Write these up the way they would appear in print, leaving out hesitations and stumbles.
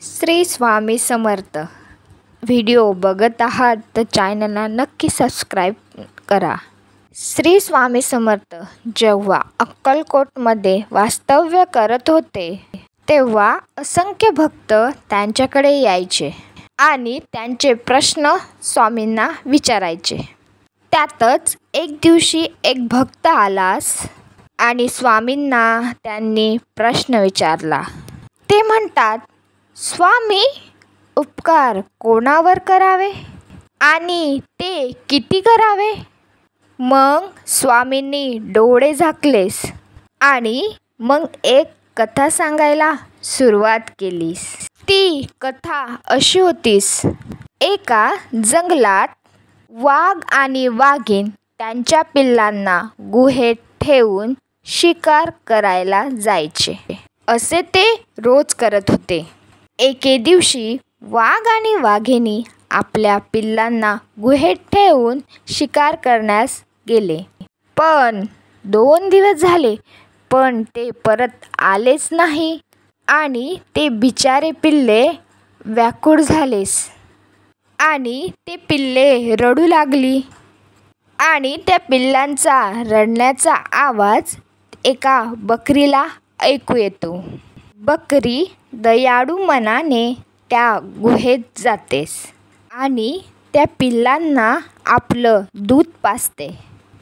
Shri Swami Samarth. Video बघत आहात तर चॅनलला नक्की सबस्क्राईब करा. श्री स्वामी समर्थ जेव्हा अक्कलकोटमध्ये वास्तव्य करत होते तेव्हा असंख्य भक्त त्यांच्याकडे यायचे आणि त्यांचे प्रश्न स्वामींना विचारायचे. त्यातच एक दिवशी एक भक्त आलास आणि स्वामींना त्यांनी प्रश्न विचारला. ते म्हणतात, स्वामी, उपकार कोणावर करावे आणि ते किती करावे? मग स्वामींनी डोळे झाकलेस आणि मग एक कथा सांगायला सुरुवात केलीस. ती कथा अशी होतीस. एका जंगलात वाघ आणि वाघीण त्यांच्या पिल्लांना गुहेत ठेवून शिकार करायला जायचे. असे ते रोज करत होते. एके दिवशी वाघ आणि वाघिणी आपल्या पिल्लांना गुहेत ठेवून शिकार करण्यास गेले. पण 2 दिवस झाले पण ते परत आलेच नाही आणि ते बिचारे पिल्ले व्याकुळ झालेस आणि ते पिल्ले रडू लागली आणि त्या पिल्लांचा रडण्याचा आवाज एका बकरीला ऐकू येतो. बकरी दयाळू मनाने त्या गुहेत जातेस आणि त्या पिल्लांना आपलं दूध पाजते.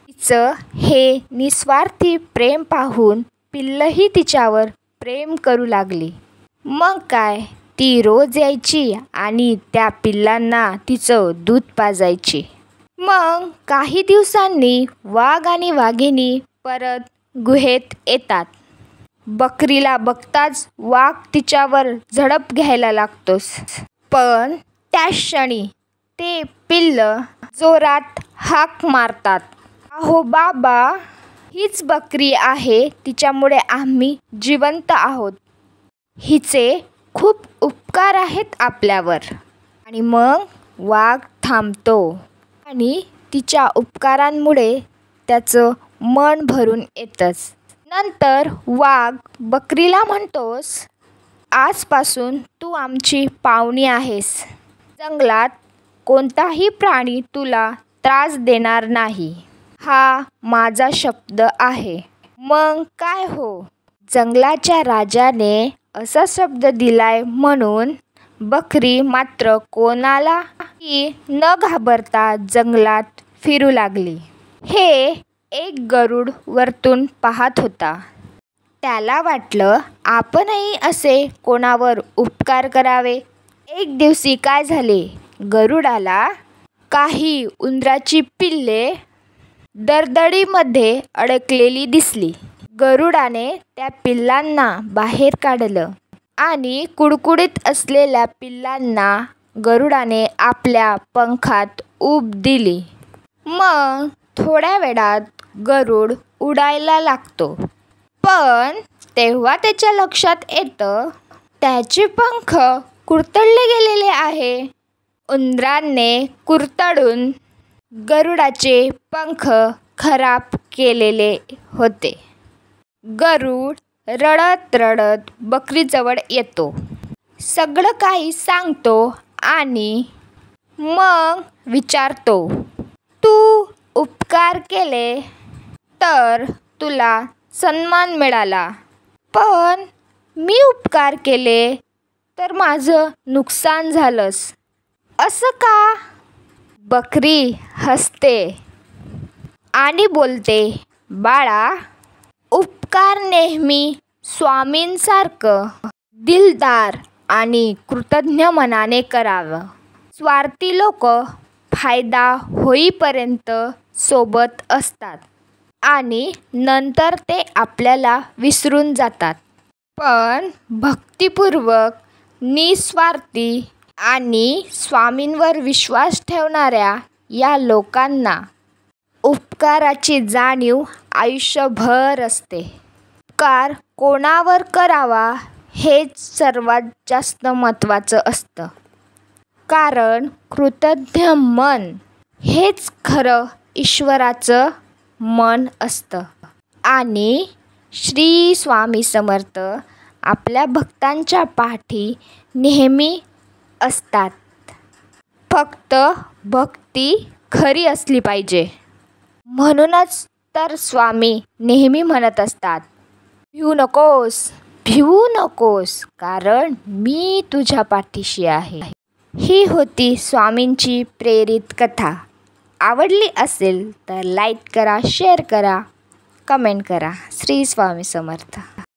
तिचं हे निस्वार्थी प्रेम पाहून पिल्लंही तिच्यावर प्रेम करू लागली. मग काय, ती रोज यायची आणि त्या पिल्लांना तिचं दूध पाजायची. मग काही दिवसांनी वाघ आणि वाघिणी परत गुहेत येतात. बकरीला बघताच वाघ तिच्यावर झडप घ्यायला लागतोस. पण त्याच क्षणी ते पिल्लं जोरात हाक मारतात, अहो बाबा, हीच बकरी आहे, तिच्यामुळे आम्ही जिवंत आहोत. हिचे खूप उपकार आहेत आपल्यावर. आणि मग वाघ थांबतो आणि तिच्या उपकारांमुळे त्याचं मन भरून येतंच. नंतर वाघ बकरीला म्हणतोस, आजपासून तू आमची पाहुणी आहेस. जंगलात कोणताही प्राणी तुला त्रास देणार नाही, हा माझा शब्द आहे. मग काय हो, जंगलाच्या राजाने असा शब्द दिलाय म्हणून बकरी मात्र कोणालाही न घाबरता जंगलात फिरू लागली. हे एक गरुड वरतून पाहत होता. त्याला वाटलं आपणही असे कोणावर उपकार करावे. एक दिवशी काय झाले, गरुडाला काही उंदराची पिल्ले दरदडीमध्ये अडकलेली दिसली. गरुडाने त्या पिल्लांना बाहेर काढलं आणि कुडकुडीत असलेल्या पिल्लांना गरुडाने आपल्या पंखात उब दिली. मग थोड्या वेळात गरुड उडायला लागतो. पण तेव्हा त्याच्या लक्षात येतं त्याचे पंख कुरतडले गेलेले आहे. उंदराने कुरतडून गरुडाचे पंख खराब केलेले होते. गरुड रडत रडत बकरीजवळ येतो, सगळं काही सांगतो आणि मग विचारतो, तू उपकार केले तर तुला सन्मान मिळाला, पण मी उपकार केले तर माझं नुकसान झालंस, असं का? बकरी हसते आणि बोलते, बाळा, उपकार नेहमी स्वामींसारखं दिलदार आणि कृतज्ञ मनाने करावं. स्वार्थी लोक फायदा होईपर्यंत सोबत असतात आणि नंतर ते आपल्याला विसरून जातात. पण भक्तिपूर्वक, निस्वार्थी आणि स्वामींवर विश्वास ठेवणाऱ्या या लोकांना उपकाराची जाणीव आयुष्यभर असते. उपकार कोणावर करावा हेच सर्वात जास्त महत्त्वाचं असतं. कारण कृतज्ञ मन हेच खरं ईश्वराचं मन असतं. आणि श्री स्वामी समर्थ आपल्या भक्तांच्या पाठी नेहमी असतात. फक्त भक्ती खरी असली पाहिजे. म्हणूनच तर स्वामी नेहमी म्हणत असतात, भिवू नकोस, कारण मी तुझ्या पाठीशी आहे. ही होती स्वामींची प्रेरित कथा. आवडली असेल तर लाईक करा, शेअर करा, कमेंट करा. श्री स्वामी समर्थ.